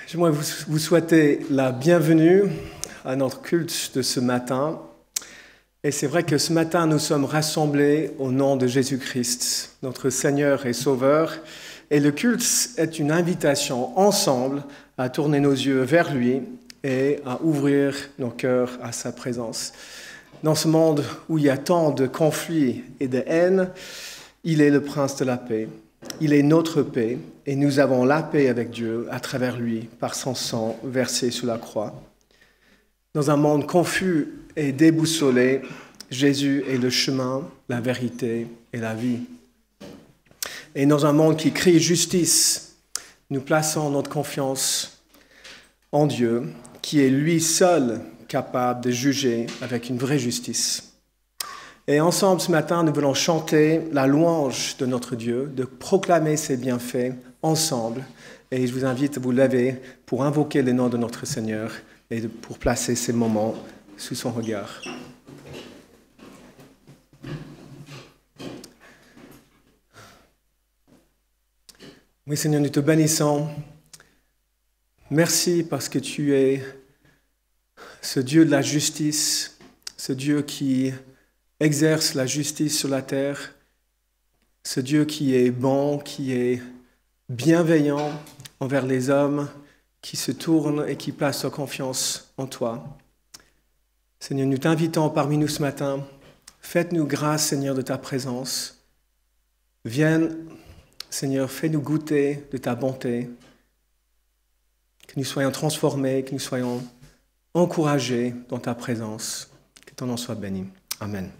J'aimerais vous souhaiter la bienvenue à notre culte de ce matin. Et c'est vrai que ce matin, nous sommes rassemblés au nom de Jésus-Christ, notre Seigneur et Sauveur. Et le culte est une invitation ensemble à tourner nos yeux vers lui et à ouvrir nos cœurs à sa présence. Dans ce monde où il y a tant de conflits et de haine, il est le prince de la paix. Il est notre paix et nous avons la paix avec Dieu à travers lui, par son sang versé sur la croix. Dans un monde confus et déboussolé, Jésus est le chemin, la vérité et la vie. Et dans un monde qui crie justice, nous plaçons notre confiance en Dieu, qui est lui seul capable de juger avec une vraie justice. Et ensemble, ce matin, nous voulons chanter la louange de notre Dieu, de proclamer ses bienfaits ensemble. Et je vous invite à vous lever pour invoquer le nom de notre Seigneur et pour placer ces moments sous son regard. Oui, Seigneur, nous te bénissons. Merci parce que tu es ce Dieu de la justice, ce Dieu qui exerce la justice sur la terre, ce Dieu qui est bon, qui est bienveillant envers les hommes, qui se tournent et qui placent leur confiance en toi. Seigneur, nous t'invitons parmi nous ce matin. Faites-nous grâce, Seigneur, de ta présence. Viens, Seigneur, fais-nous goûter de ta bonté, que nous soyons transformés, que nous soyons encouragés dans ta présence. Que ton nom soit béni. Amen.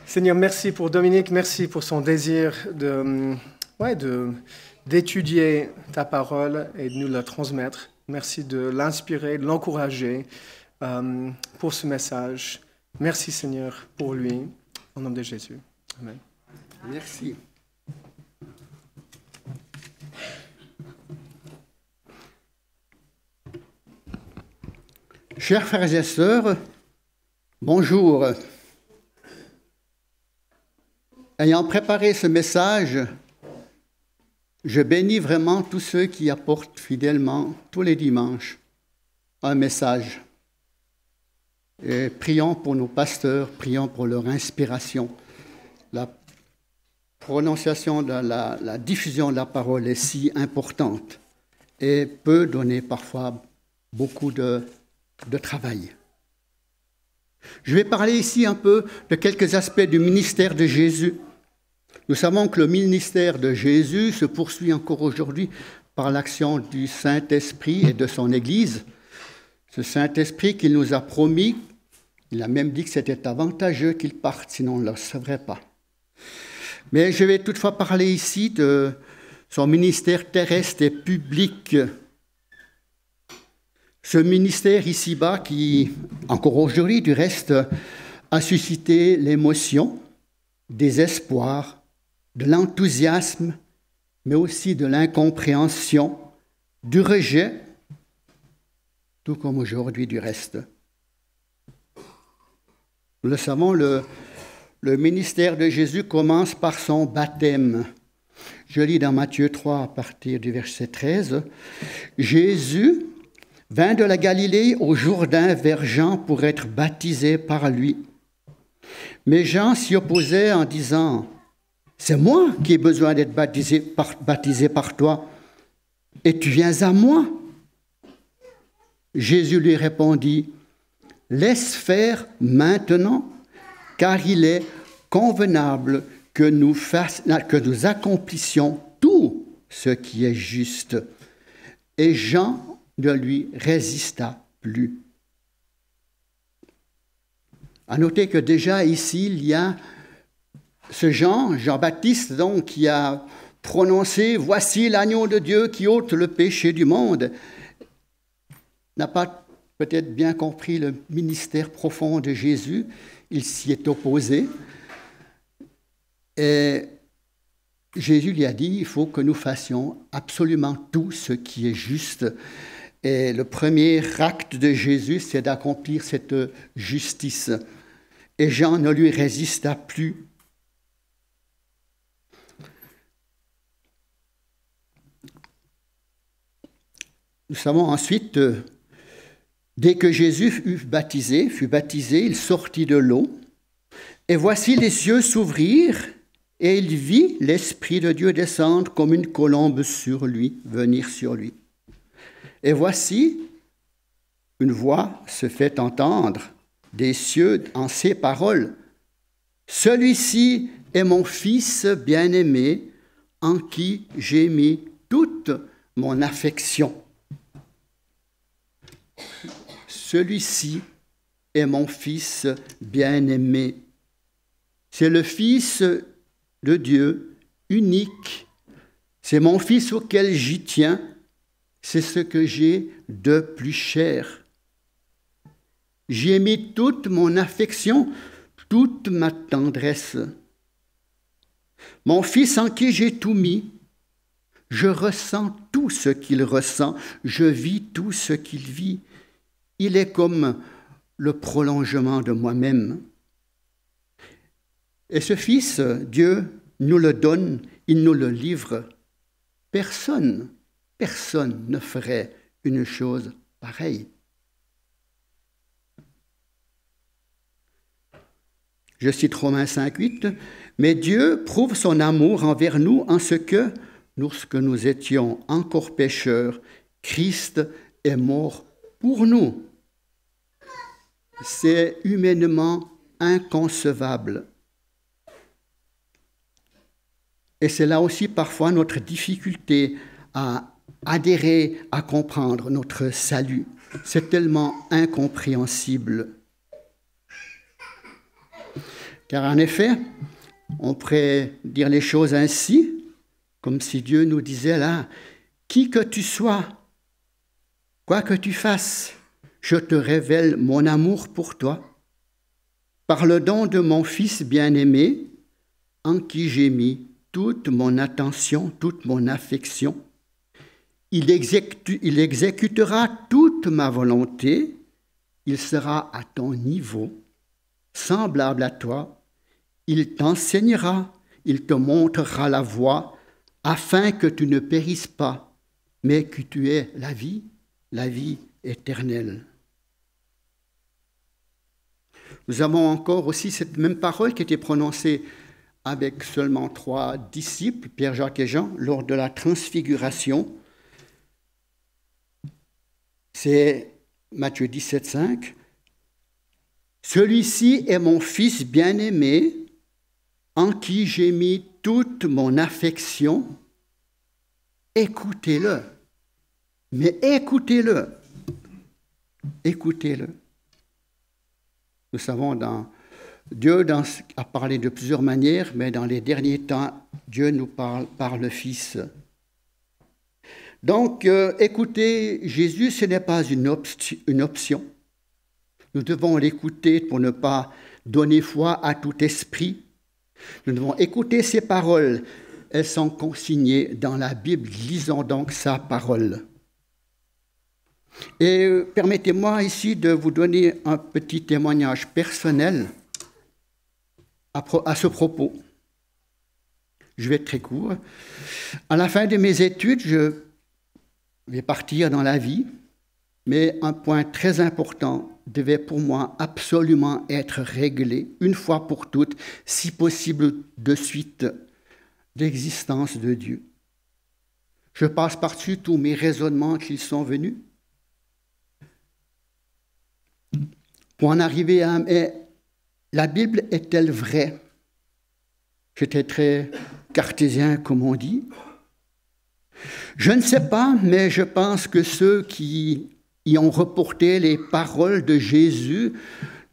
Seigneur, merci pour Dominique, merci pour son désir d'étudier ta parole et de nous la transmettre. Merci de l'inspirer, de l'encourager pour ce message. Merci Seigneur pour lui, au nom de Jésus. Amen. Merci. Chers frères et sœurs, bonjour. Ayant préparé ce message, je bénis vraiment tous ceux qui apportent fidèlement tous les dimanches un message. Et prions pour nos pasteurs, prions pour leur inspiration. La prononciation, la diffusion de la parole est si importante et peut donner parfois beaucoup de travail. Je vais parler ici un peu de quelques aspects du ministère de Jésus. Nous savons que le ministère de Jésus se poursuit encore aujourd'hui par l'action du Saint-Esprit et de son Église. Ce Saint-Esprit qu'il nous a promis, il a même dit que c'était avantageux qu'il parte, sinon on ne le recevrait pas. Mais je vais toutefois parler ici de son ministère terrestre et public. Ce ministère ici-bas qui, encore aujourd'hui du reste, a suscité l'émotion, des espoirs, de l'enthousiasme, mais aussi de l'incompréhension, du rejet, tout comme aujourd'hui du reste. Nous le savons, le ministère de Jésus commence par son baptême. Je lis dans Matthieu 3 à partir du verset 13. Jésus vint de la Galilée au Jourdain vers Jean pour être baptisé par lui. Mais Jean s'y opposait en disant « C'est moi qui ai besoin d'être baptisé par toi, et tu viens à moi ?» Jésus lui répondit « Laisse faire maintenant, car il est convenable que nous accomplissions tout ce qui est juste. » Et Jean ne lui résista plus. À noter que déjà ici, il y a ce Jean-Baptiste, donc, qui a prononcé « Voici l'agneau de Dieu qui ôte le péché du monde », n'a pas peut-être bien compris le ministère profond de Jésus. Il s'y est opposé. Et Jésus lui a dit, il faut que nous fassions absolument tout ce qui est juste. Et le premier acte de Jésus, c'est d'accomplir cette justice. Et Jean ne lui résista plus. Nous savons ensuite, dès que Jésus fut baptisé, il sortit de l'eau, et voici les cieux s'ouvrirent, et il vit l'Esprit de Dieu descendre comme une colombe sur lui, venir sur lui. Et voici, une voix se fait entendre des cieux en ces paroles. Celui-ci est mon Fils bien-aimé, en qui j'ai mis toute mon affection. Celui-ci est mon Fils bien-aimé. C'est le Fils de Dieu unique. C'est mon Fils auquel j'y tiens. C'est ce que j'ai de plus cher. J'y ai mis toute mon affection, toute ma tendresse. Mon Fils en qui j'ai tout mis, je ressens tout ce qu'il ressent, je vis tout ce qu'il vit. Il est comme le prolongement de moi-même. Et ce Fils, Dieu nous le donne, il nous le livre. Personne ne ferait une chose pareille. Je cite Romains 5,8, « Mais Dieu prouve son amour envers nous en ce que, lorsque nous étions encore pécheurs, Christ est mort pour nous. » C'est humainement inconcevable. Et c'est là aussi parfois notre difficulté à adhérer, à comprendre notre salut. C'est tellement incompréhensible. Car en effet, on pourrait dire les choses ainsi, comme si Dieu nous disait là, « Qui que tu sois, quoi que tu fasses, je te révèle mon amour pour toi, par le don de mon Fils bien-aimé, en qui j'ai mis toute mon attention, toute mon affection. Il exécutera toute ma volonté, il sera à ton niveau, semblable à toi, il t'enseignera, il te montrera la voie, afin que tu ne périsses pas, mais que tu aies la vie éternelle. » Nous avons encore aussi cette même parole qui était prononcée avec seulement 3 disciples, Pierre, Jacques et Jean, lors de la transfiguration. C'est Matthieu 17, 5. « Celui-ci est mon Fils bien-aimé, en qui j'ai mis toute mon affection. Écoutez-le. » Mais écoutez-le. Écoutez-le. Nous savons, Dieu a parlé de plusieurs manières, mais dans les derniers temps, Dieu nous parle par le Fils. Donc, écouter Jésus, ce n'est pas une option. Nous devons l'écouter pour ne pas donner foi à tout esprit. Nous devons écouter ses paroles. Elles sont consignées dans la Bible. Lisons donc sa parole. Et permettez-moi ici de vous donner un petit témoignage personnel à ce propos. Je vais être très court. À la fin de mes études, je vais partir dans la vie, mais un point très important devait pour moi absolument être réglé, une fois pour toutes, si possible de suite, l'existence de Dieu. Je passe par-dessus tous mes raisonnements qui sont venus, pour en arriver à la Bible est-elle vraie? J'étais très cartésien, comme on dit. Je ne sais pas, mais je pense que ceux qui y ont reporté les paroles de Jésus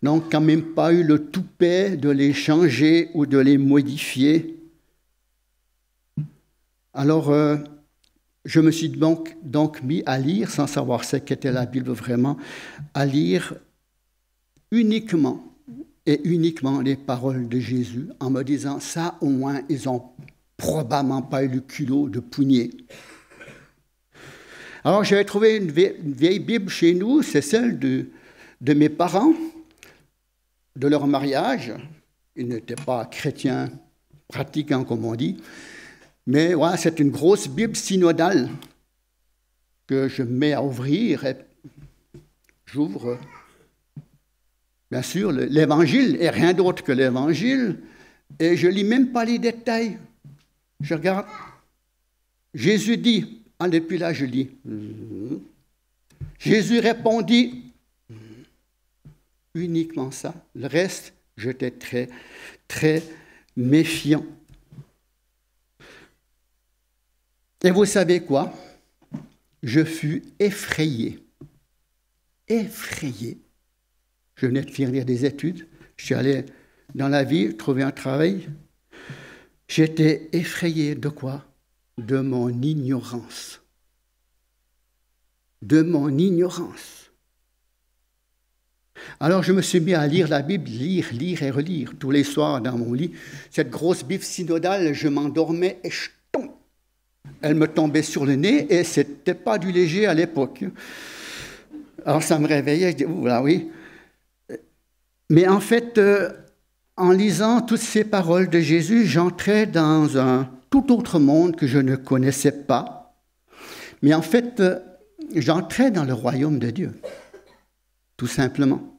n'ont quand même pas eu le toupet de les changer ou de les modifier. Alors, je me suis donc mis à lire, sans savoir ce qu'était la Bible vraiment, à lire uniquement les paroles de Jésus, en me disant, ça au moins, ils n'ont probablement pas eu le culot de pugner. Alors j'avais trouvé une vieille Bible chez nous, c'est celle de mes parents, de leur mariage. Ils n'étaient pas chrétiens pratiquants, comme on dit, mais voilà, c'est une grosse Bible synodale. que je me mets à ouvrir et j'ouvre, bien sûr, l'Évangile et rien d'autre que l'Évangile, et je ne lis même pas les détails. Je regarde. Jésus dit, depuis là je lis. Jésus répondit, uniquement ça. Le reste, j'étais très, très méfiant. Et vous savez quoi? Je fus effrayé. Effrayé. Je venais de finir des études. Je suis allé dans la ville trouver un travail. J'étais effrayé de quoi? De mon ignorance. De mon ignorance. Alors je me suis mis à lire la Bible, lire et relire tous les soirs dans mon lit. Cette grosse Bible synodale, je m'endormais et je tombe. Elle me tombait sur le nez et ce n'était pas du léger à l'époque. Alors ça me réveillait, je dis, oula, oui. Mais en fait, en lisant toutes ces paroles de Jésus, j'entrais dans un tout autre monde que je ne connaissais pas. Mais en fait, j'entrais dans le royaume de Dieu, tout simplement.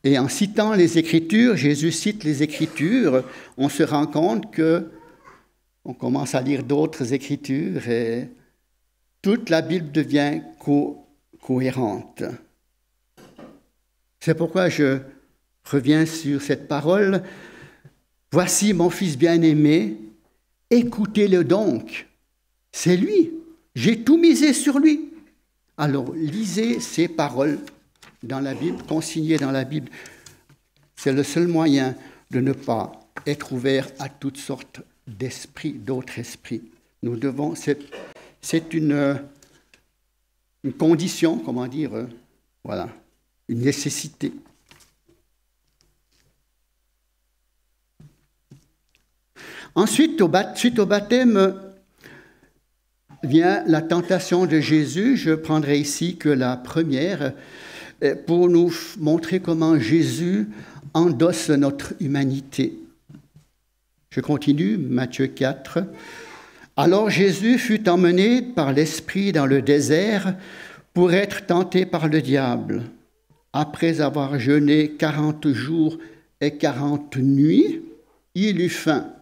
Et en citant les Écritures, Jésus cite les Écritures, on se rend compte qu'on commence à lire d'autres Écritures et toute la Bible devient cohérente. C'est pourquoi je reviens sur cette parole. Voici mon fils bien-aimé, écoutez-le donc. C'est lui, j'ai tout misé sur lui. Alors lisez ces paroles dans la Bible, consignées dans la Bible. C'est le seul moyen de ne pas être ouvert à toutes sortes d'esprits, d'autres esprits. Nous devons, c'est une condition, comment dire, voilà, une nécessité. Ensuite, suite au baptême, vient la tentation de Jésus. Je prendrai ici que la première, pour nous montrer comment Jésus endosse notre humanité. Je continue, Matthieu 4. Alors Jésus fut emmené par l'Esprit dans le désert pour être tenté par le diable. Après avoir jeûné 40 jours et 40 nuits, il eut faim.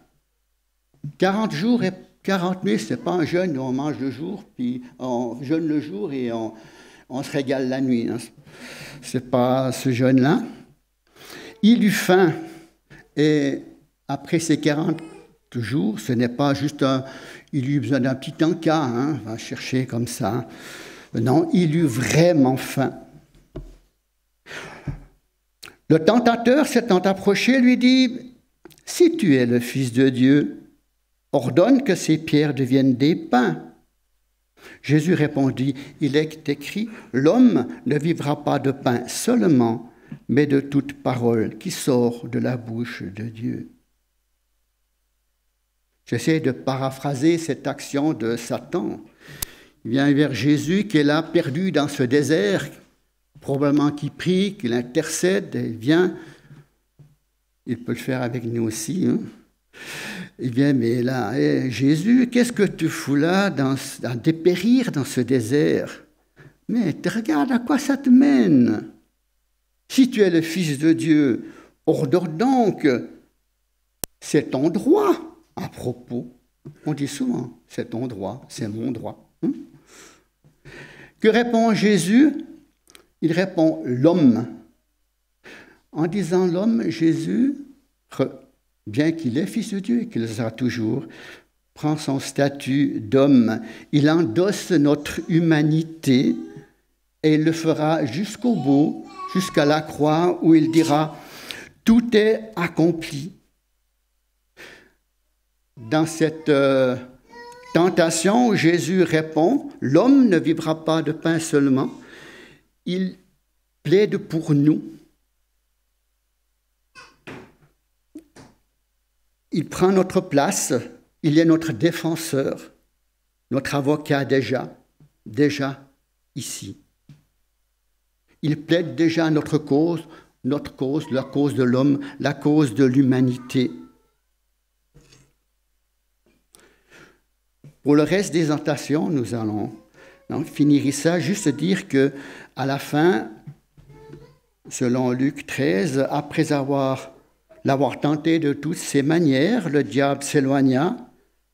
40 jours et 40 nuits, ce n'est pas un jeûne où on mange le jour, puis on jeûne le jour et on se régale la nuit. Hein. Ce n'est pas ce jeûne-là. Il eut faim. Et après ces 40 jours, ce n'est pas juste il eut besoin d'un petit encas, hein, on va chercher comme ça. Non, il eut vraiment faim. Le tentateur s'étant approché lui dit, « Si tu es le Fils de Dieu, ordonne que ces pierres deviennent des pains. » Jésus répondit, « Il est écrit, l'homme ne vivra pas de pain seulement, mais de toute parole qui sort de la bouche de Dieu. » J'essaie de paraphraser cette action de Satan. Il vient vers Jésus qui est là, perdu dans ce désert, probablement qu'il prie, qu'il intercède, il vient. Il peut le faire avec nous aussi. Hein. Il vient, mais là, Jésus, qu'est-ce que tu fous là, à dépérir dans ce désert? Mais regarde à quoi ça te mène. Si tu es le Fils de Dieu, ordonne donc, c'est ton droit. À propos, on dit souvent, c'est ton droit, c'est mon droit. Hein? Que répond Jésus? Il répond l'homme. En disant l'homme, Jésus, bien qu'il est Fils de Dieu et qu'il le sera toujours, prend son statut d'homme. Il endosse notre humanité et il le fera jusqu'au bout, jusqu'à la croix où il dira « Tout est accompli ». Dans cette tentation, Jésus répond, l'homme ne vivra pas de pain seulement, il plaide pour nous. Il prend notre place, il est notre défenseur, notre avocat déjà ici. Il plaide déjà notre cause, la cause de l'homme, la cause de l'humanité. Pour le reste des tentations, nous allons finir ça, juste dire que à la fin, selon Luc 13, après l'avoir tenté de toutes ses manières, le diable s'éloigna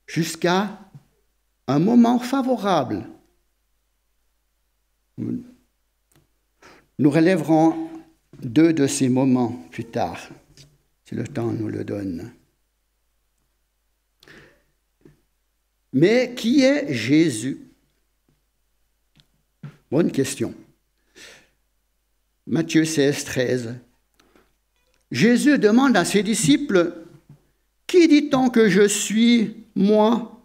jusqu'à un moment favorable. Nous relèverons 2 de ces moments plus tard, si le temps nous le donne. Mais qui est Jésus? Bonne question. Matthieu 16, 13. Jésus demande à ses disciples, « Qui dit-on que je suis, moi,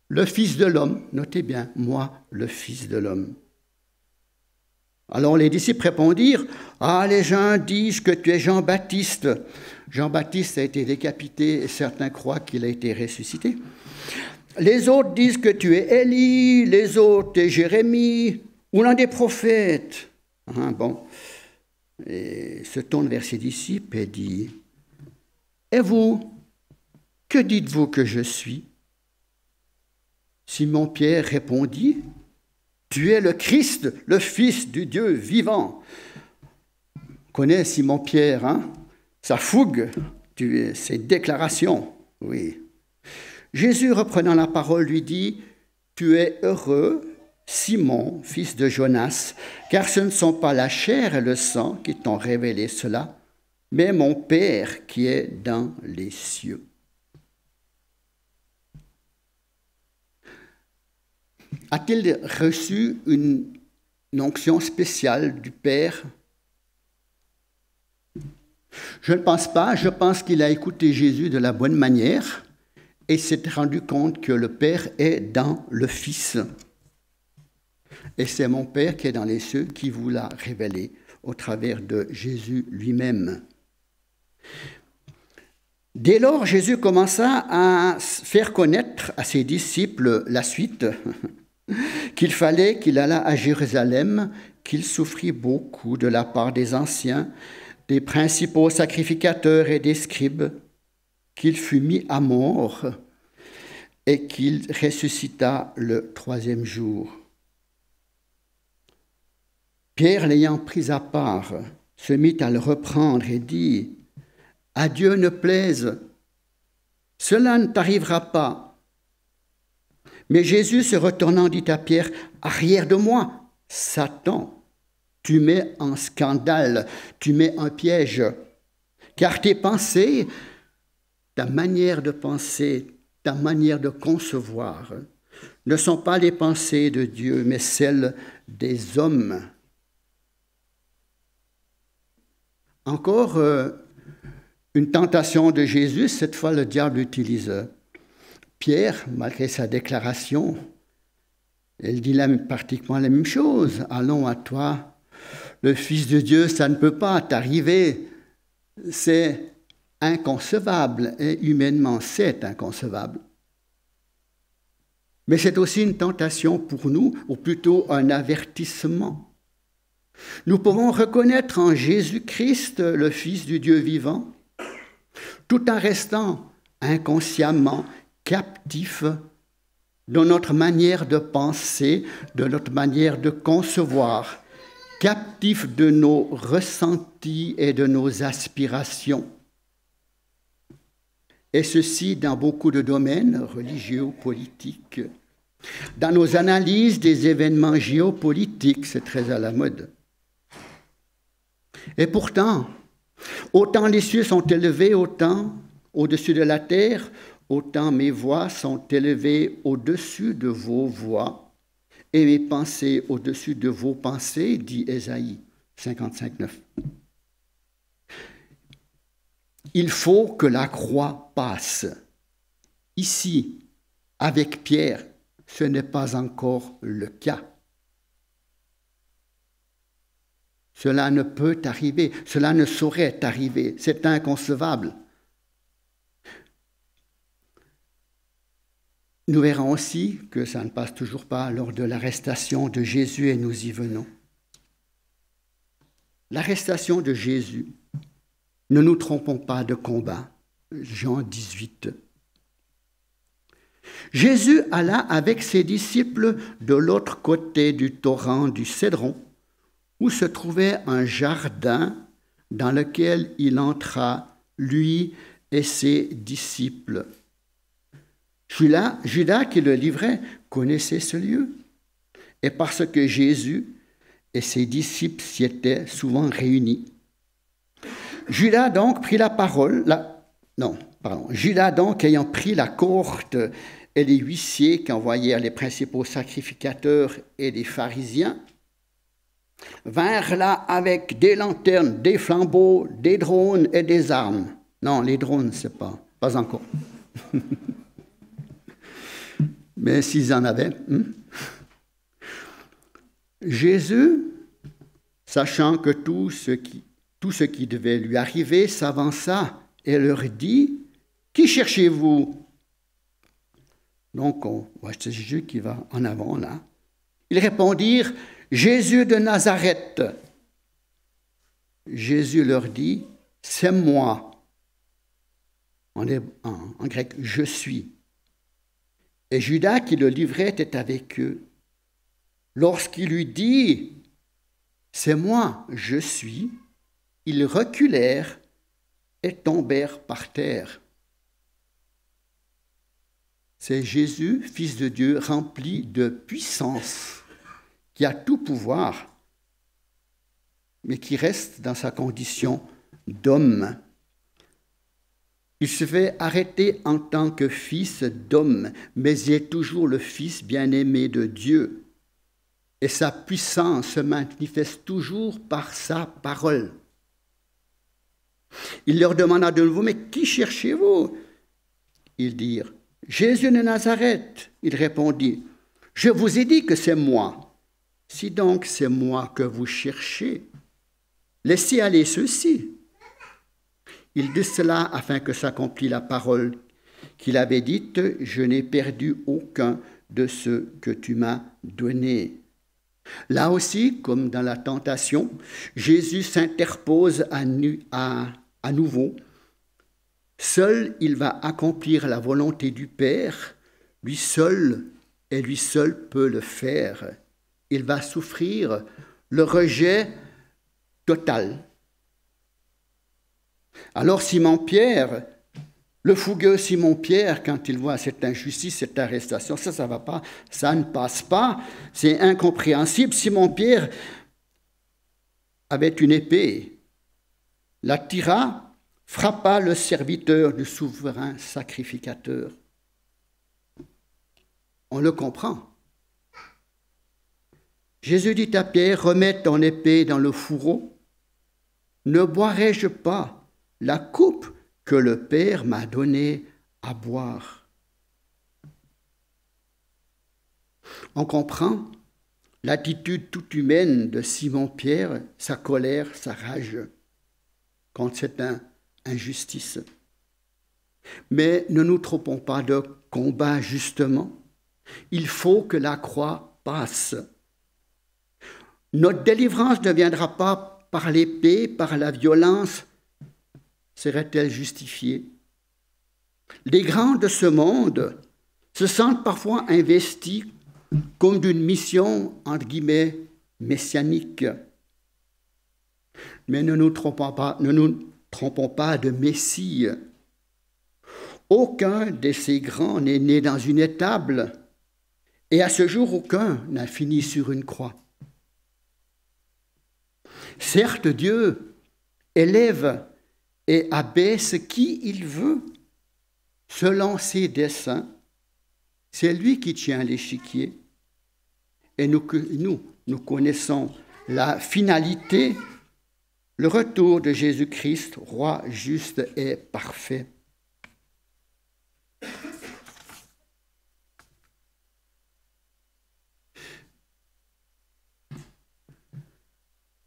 le Fils de l'homme ?» Notez bien, « moi, le Fils de l'homme ». Alors les disciples répondirent, « Ah, les gens disent que tu es Jean-Baptiste. » Jean-Baptiste a été décapité et certains croient qu'il a été ressuscité. « Les autres disent que tu es Élie, les autres es Jérémie ou l'un des prophètes. » Bon, et se tourne vers ses disciples et dit, « Et vous, que dites-vous que je suis ?» Simon-Pierre répondit, « Tu es le Christ, le Fils du Dieu vivant. » On connaît Simon-Pierre, sa fougue, ses déclarations, oui. Jésus, reprenant la parole, lui dit, « Tu es heureux, Simon, fils de Jonas, car ce ne sont pas la chair et le sang qui t'ont révélé cela, mais mon Père qui est dans les cieux. » A-t-il reçu une onction spéciale du Père? Je ne pense pas. Je pense qu'il a écouté Jésus de la bonne manière et s'est rendu compte que le Père est dans le Fils. Et c'est mon Père qui est dans les cieux qui vous l'a révélé au travers de Jésus lui-même. Dès lors, Jésus commença à faire connaître à ses disciples la suite, qu'il fallait qu'il allât à Jérusalem, qu'il souffrit beaucoup de la part des anciens, des principaux sacrificateurs et des scribes, qu'il fut mis à mort et qu'il ressuscita le 3e jour. Pierre, l'ayant pris à part, se mit à le reprendre et dit, « À Dieu ne plaise, cela ne t'arrivera pas. » Mais Jésus, se retournant, dit à Pierre, « Arrière de moi, Satan, tu mets en scandale, tu mets un piège, car tes pensées, ta manière de penser, ta manière de concevoir, ne sont pas les pensées de Dieu, mais celles des hommes. » Encore une tentation de Jésus, cette fois le diable utilise Pierre, malgré sa déclaration. Elle dit pratiquement la même chose. « Allons à toi, le Fils de Dieu, ça ne peut pas t'arriver. C'est inconcevable, et humainement c'est inconcevable. » Mais c'est aussi une tentation pour nous, ou plutôt un avertissement. Nous pouvons reconnaître en Jésus-Christ, le Fils du Dieu vivant, tout en restant inconsciemment captifs de notre manière de penser, de notre manière de concevoir, captifs de nos ressentis et de nos aspirations. Et ceci dans beaucoup de domaines religieux, politiques, dans nos analyses des événements géopolitiques, c'est très à la mode. Et pourtant, autant les cieux sont élevés, autant au-dessus de la terre, autant mes voix sont élevées au-dessus de vos voix, et mes pensées au-dessus de vos pensées, dit Ésaïe 55:9. Il faut que la croix passe. Ici, avec Pierre, ce n'est pas encore le cas. Cela ne peut arriver, cela ne saurait arriver, c'est inconcevable. Nous verrons aussi que ça ne passe toujours pas lors de l'arrestation de Jésus et nous y venons. L'arrestation de Jésus, ne nous trompons pas de combat, Jean 18. Jésus alla avec ses disciples de l'autre côté du torrent du Cédron, où se trouvait un jardin dans lequel il entra, lui et ses disciples. Judas, qui le livrait, connaissait ce lieu, et parce que Jésus et ses disciples s'y étaient souvent réunis. Judas donc, ayant pris la cohorte et les huissiers qu'envoyèrent les principaux sacrificateurs et les pharisiens, vinrent là avec des lanternes, des flambeaux, des drones et des armes. Non, les drones, c'est pas encore. Mais s'ils en avaient. Jésus, sachant que tout ce qui devait lui arriver, s'avança et leur dit, « Qui cherchez-vous » Donc, on voit c'est Jésus qui va en avant, là. Ils répondirent, « Jésus de Nazareth. » Jésus leur dit, « C'est moi. » En grec, « Je suis. » Et Judas, qui le livrait, était avec eux. Lorsqu'il lui dit, « C'est moi, je suis », ils reculèrent et tombèrent par terre. C'est Jésus, Fils de Dieu, rempli de puissance, qui a tout pouvoir, mais qui reste dans sa condition d'homme. Il se fait arrêter en tant que fils d'homme, mais il est toujours le fils bien-aimé de Dieu. Et sa puissance se manifeste toujours par sa parole. Il leur demanda de nouveau, « Mais qui cherchez-vous » Ils dirent, « Jésus de Nazareth. » Il répondit, « Je vous ai dit que c'est moi. Si donc c'est moi que vous cherchez, laissez aller ceux-ci. » Il dit cela afin que s'accomplît la parole qu'il avait dite, « Je n'ai perdu aucun de ceux que tu m'as donnés. » Là aussi, comme dans la tentation, Jésus s'interpose à nouveau. Seul, il va accomplir la volonté du Père, lui seul peut le faire. Il va souffrir le rejet total. Alors Simon-Pierre, le fougueux Simon-Pierre, quand il voit cette injustice, cette arrestation, ça va pas, ça ne passe pas, c'est incompréhensible. Simon-Pierre avait une épée, la tira, frappa le serviteur du souverain sacrificateur. On le comprend. Jésus dit à Pierre, « Remets ton épée dans le fourreau. Ne boirai-je pas la coupe que le Père m'a donnée à boire ?» On comprend l'attitude toute humaine de Simon-Pierre, sa colère, sa rage contre cette injustice. Mais ne nous trompons pas de combat, justement. Il faut que la croix passe. Notre délivrance ne viendra pas par l'épée, par la violence. Serait-elle justifiée? Les grands de ce monde se sentent parfois investis comme d'une mission, entre guillemets, messianique. Mais ne nous trompons pas de Messie. Aucun de ces grands n'est né dans une étable, et à ce jour, aucun n'a fini sur une croix. Certes, Dieu élève et abaisse qui il veut, selon ses desseins. C'est lui qui tient l'échiquier. Et nous connaissons la finalité, le retour de Jésus-Christ, roi juste et parfait.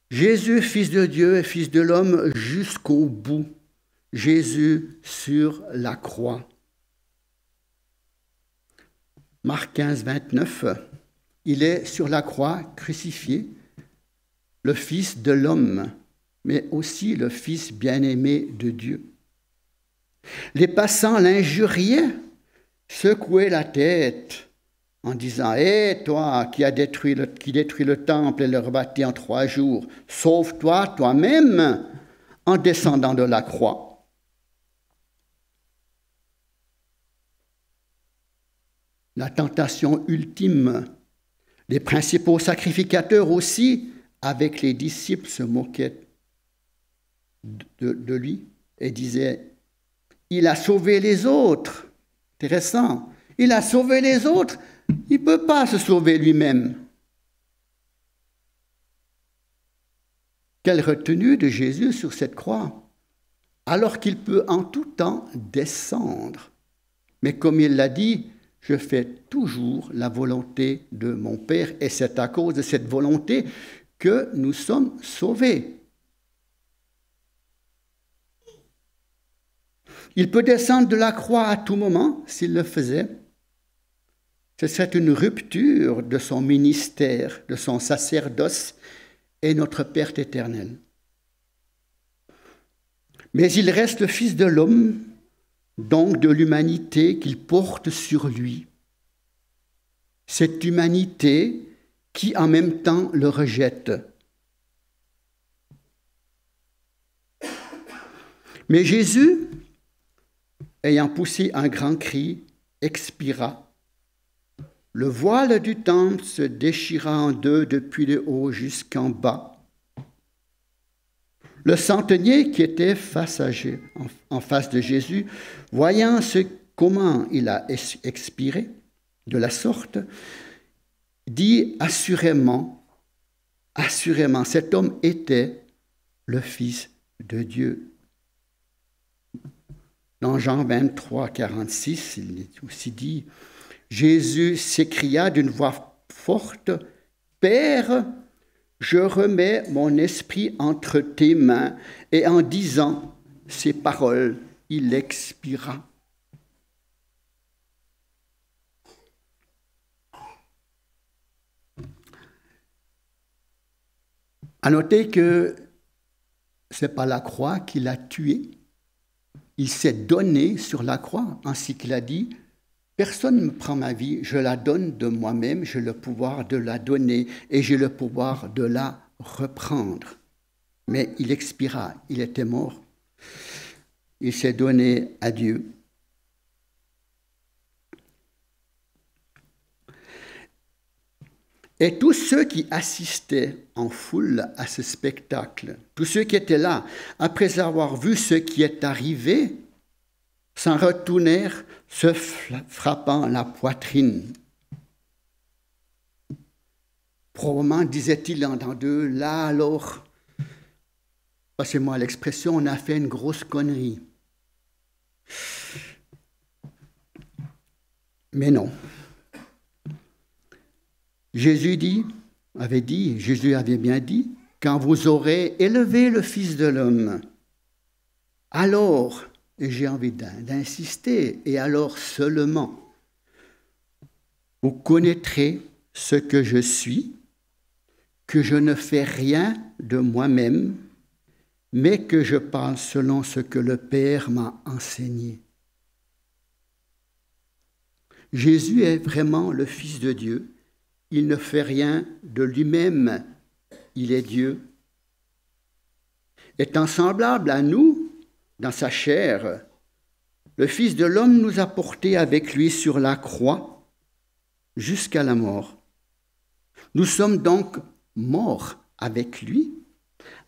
Jésus, Fils de Dieu et Fils de l'homme jusqu'au bout. Jésus sur la croix. Marc 15, 29. Il est sur la croix crucifié, le Fils de l'homme, mais aussi le Fils bien-aimé de Dieu. Les passants l'injuriaient, secouait la tête en disant « Hé, toi qui détruis le temple et le rebâtis en 3 jours, sauve-toi toi-même en descendant de la croix. » La tentation ultime. Les principaux sacrificateurs aussi, avec les disciples, se moquaient de lui et disaient « Il a sauvé les autres. » Intéressant. Il a sauvé les autres. Il ne peut pas se sauver lui-même. Quelle retenue de Jésus sur cette croix, alors qu'il peut en tout temps descendre. Mais comme il l'a dit, je fais toujours la volonté de mon Père, et c'est à cause de cette volonté que nous sommes sauvés. Il peut descendre de la croix à tout moment, s'il le faisait. Ce serait une rupture de son ministère, de son sacerdoce et notre Père éternel. Mais il reste le Fils de l'homme, donc de l'humanité qu'il porte sur lui. Cette humanité qui en même temps le rejette. Mais Jésus, ayant poussé un grand cri, expira. Le voile du temple se déchira en 2 depuis le haut jusqu'en bas. Le centenier qui était en face de Jésus, voyant comment il a expiré de la sorte, dit assurément, cet homme était le Fils de Dieu. Dans Jean 23, 46, il est aussi dit, Jésus s'écria d'une voix forte, « Père, je remets mon esprit entre tes mains. » Et en disant ces paroles, il expira. À noter que ce n'est pas la croix qui l'a tué. Il s'est donné sur la croix, ainsi qu'il a dit, « Personne ne me prend ma vie, je la donne de moi-même, j'ai le pouvoir de la donner et j'ai le pouvoir de la reprendre. » Mais il expira, il était mort. Il s'est donné à Dieu. Et tous ceux qui assistaient en foule à ce spectacle, tous ceux qui étaient là, après avoir vu ce qui est arrivé, s'en retournèrent, se frappant la poitrine. Probablement disait-il dans d'eux, là alors, passez-moi l'expression, on a fait une grosse connerie. Mais non. Jésus avait bien dit, quand vous aurez élevé le Fils de l'homme, alors, et j'ai envie d'insister, et alors seulement, vous connaîtrez ce que je suis, que je ne fais rien de moi-même, mais que je parle selon ce que le Père m'a enseigné. Jésus est vraiment le Fils de Dieu. Il ne fait rien de lui-même. Il est Dieu. Étant semblable à nous, dans sa chair, le Fils de l'homme nous a portés avec lui sur la croix jusqu'à la mort. Nous sommes donc morts avec lui,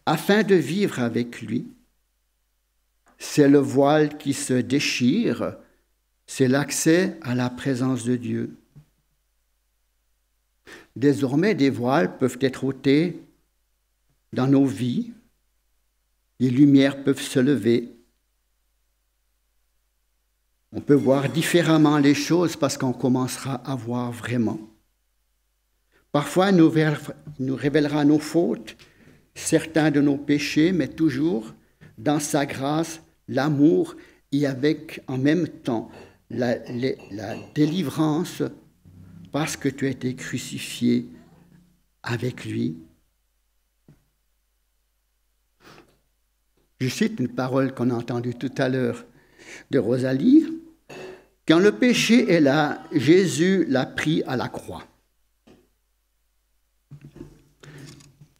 afin de vivre avec lui. C'est le voile qui se déchire, c'est l'accès à la présence de Dieu. Désormais, des voiles peuvent être ôtés dans nos vies, les lumières peuvent se lever. On peut voir différemment les choses parce qu'on commencera à voir vraiment. Parfois, nous révélera nos fautes, certains de nos péchés, mais toujours dans sa grâce, l'amour et avec en même temps la délivrance parce que tu as été crucifié avec lui. Je cite une parole qu'on a entendue tout à l'heure de Rosalie. Quand le péché est là, Jésus l'a pris à la croix.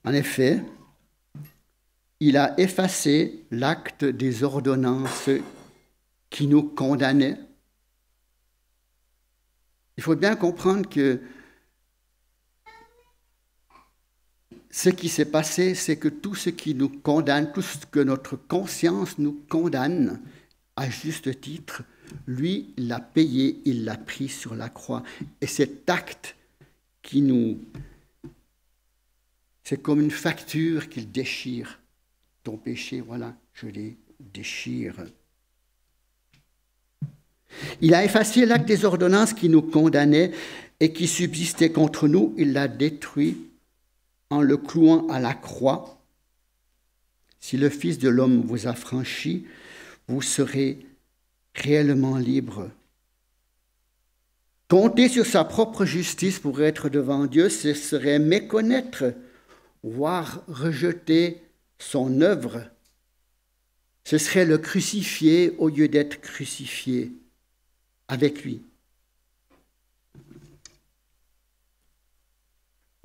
En effet, il a effacé l'acte des ordonnances qui nous condamnaient. Il faut bien comprendre que ce qui s'est passé, c'est que tout ce qui nous condamne, tout ce que notre conscience nous condamne, à juste titre, lui, il l'a payé, il l'a pris sur la croix. Et cet acte qui nous... C'est comme une facture qu'il déchire. Ton péché, voilà, je les déchire. Il a effacé l'acte des ordonnances qui nous condamnaient et qui subsistaient contre nous. Il l'a détruit en le clouant à la croix. Si le Fils de l'homme vous a franchi, vous serez réellement libre. Compter sur sa propre justice pour être devant Dieu, ce serait méconnaître, voire rejeter son œuvre. Ce serait le crucifier au lieu d'être crucifié avec lui.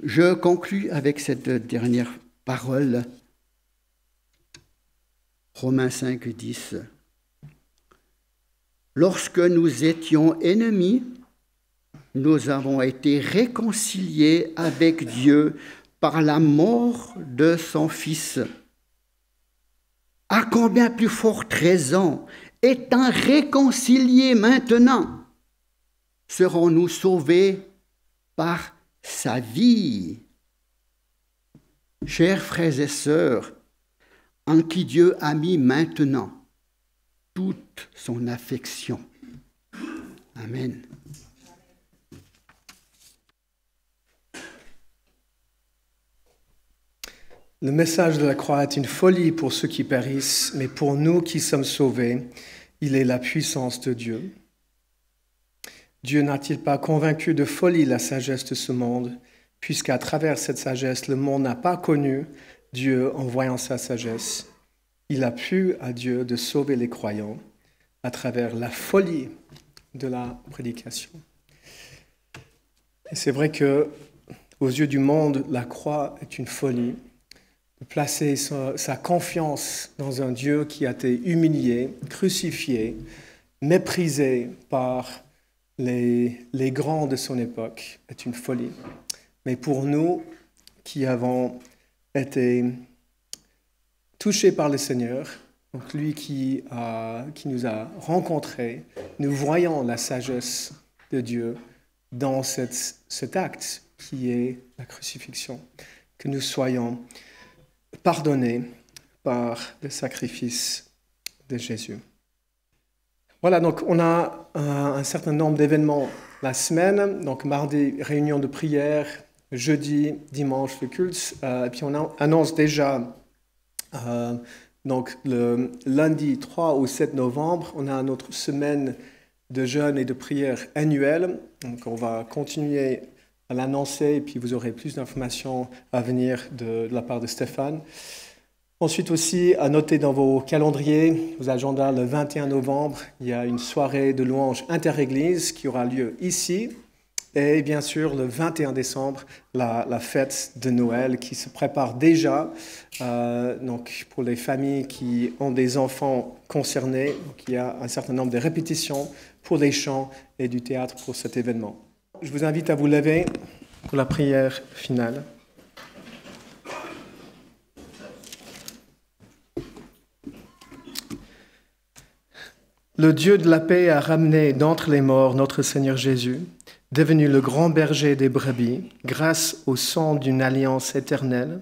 Je conclus avec cette dernière parole. Romains 5, 10. Lorsque nous étions ennemis, nous avons été réconciliés avec Dieu par la mort de son Fils. À combien plus forte raison, étant réconciliés maintenant, serons-nous sauvés par sa vie? Chers frères et sœurs, en qui Dieu a mis maintenant toute son affection. Amen. Le message de la croix est une folie pour ceux qui périssent, mais pour nous qui sommes sauvés, il est la puissance de Dieu. Dieu n'a-t-il pas convaincu de folie la sagesse de ce monde, puisqu'à travers cette sagesse, le monde n'a pas connu Dieu en voyant sa sagesse. Il a plu à Dieu de sauver les croyants à travers la folie de la prédication. Et c'est vrai que, aux yeux du monde, la croix est une folie. De placer sa confiance dans un Dieu qui a été humilié, crucifié, méprisé par les grands de son époque est une folie. Mais pour nous qui avons été touchés par le Seigneur, donc lui qui nous a rencontrés, nous voyons la sagesse de Dieu dans cet acte qui est la crucifixion, que nous soyons pardonnés par le sacrifice de Jésus. Voilà, donc on a un certain nombre d'événements la semaine. Donc mardi, réunion de prière, jeudi, dimanche, le culte. Et puis on annonce déjà, donc le lundi 3 ou 7 novembre, on a notre semaine de jeûne et de prière annuelle. Donc on va continuer à l'annoncer et puis vous aurez plus d'informations à venir de la part de Stéphane. Ensuite aussi, à noter dans vos calendriers, vos agendas, le 21 novembre, il y a une soirée de louange interéglise qui aura lieu ici. Et bien sûr, le 21 décembre, la fête de Noël qui se prépare déjà. Donc pour les familles qui ont des enfants concernés, donc il y a un certain nombre de répétitions pour les chants et du théâtre pour cet événement. Je vous invite à vous lever pour la prière finale. Le Dieu de la paix a ramené d'entre les morts notre Seigneur Jésus, devenu le grand berger des brebis, grâce au sang d'une alliance éternelle,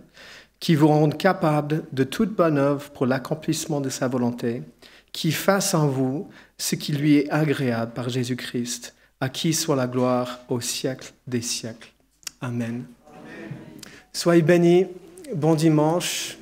qui vous rende capable de toute bonne œuvre pour l'accomplissement de sa volonté, qui fasse en vous ce qui lui est agréable par Jésus-Christ, à qui soit la gloire au siècle des siècles. Amen. Soyez bénis, bon dimanche.